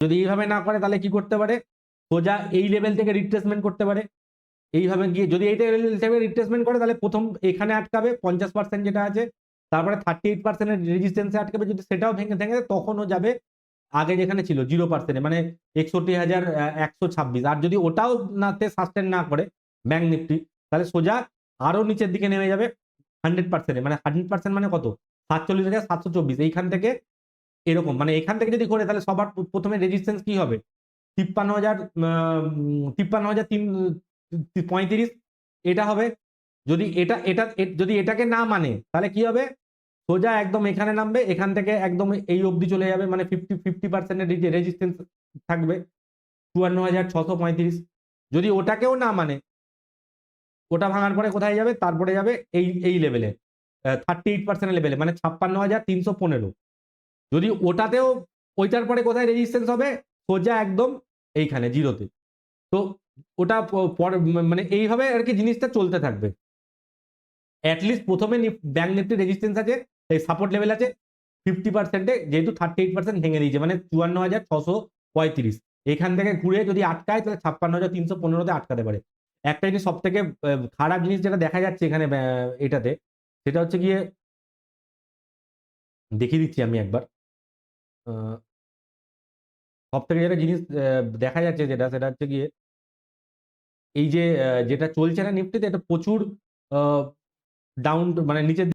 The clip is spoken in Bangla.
যদি এইভাবে না করে তাহলে কি করতে পারে, সোজা এই লেভেল থেকে রিট্রেসমেন্ট করতে পারে। এইভাবে গিয়ে যদি এইটা লেভেল থেকে রিট্রেসমেন্ট করে তাহলে প্রথম এখানে আটকাবে 50% যেটা আছে, তারপরে 38% রেজিস্ট্যান্সে আটকাবে। যদি সেটাও ভেঙে ভেঙে তখনও যাবে আগে যেখানে ছিল 0%, মানে 61,126। আর যদি ওটাও নাতে সাস্টেন না করে ব্যাংক নিফটি, তাহলে সোজা আরো নিচের দিকে নেমে যাবে 100%, মানে 100% মানে কত, 47,724। এইখান থেকে এরকম, মানে এখান থেকে যদি করে তাহলে সবার প্রথমে রেজিস্ট্যান্স কি হবে, 53,35 এটা হবে। যদি এটা এটা যদি এটাকে না মানে তাহলে কি হবে, সোজা একদম এখানে নামবে, এখান থেকে একদম এই অবধি চলে যাবে, মানে 50% রেজিস্ট্যান্স থাকবে 54,635। যদি ওটাকেও না মানে, ওটা ভাঙার পরে কোথায় যাবে, তারপরে যাবে এই এই লেভেলে 38% লেভেলে, মানে 56,315। যদি ওটাতেও, ওইটার পরে কোথায় রেজিস্ট্যান্স হবে, সোজা একদম এইখানে জিরোতে। তো ওটা মানে এইভাবে আর কি জিনিসটা চলতে থাকবে। অ্যাটলিস্ট প্রথমে ব্যাংক নিফটি রেজিস্ট্যান্স আছে, এই সাপোর্ট লেভেল আছে 50%, যেহেতু 38% ভেঙে দিয়েছে, মানে 54,635। এখান থেকে ঘুরে যদি আটকায় তাহলে 56,315-তে আটকাতে পারে। একটা জিনিস সব থেকে খারাপ জিনিস যেটা দেখা যাচ্ছে এখানে এটাতে, সেটা হচ্ছে গিয়ে, দেখিয়ে দিচ্ছি আমি একবার। সব থেকে যেটা জিনিস দেখা যাচ্ছে যেটা, সেটা হচ্ছে গিয়ে এই যে যেটা চলছে না নিফটিতে, এটা প্রচুর ডাউন, মানে নিচের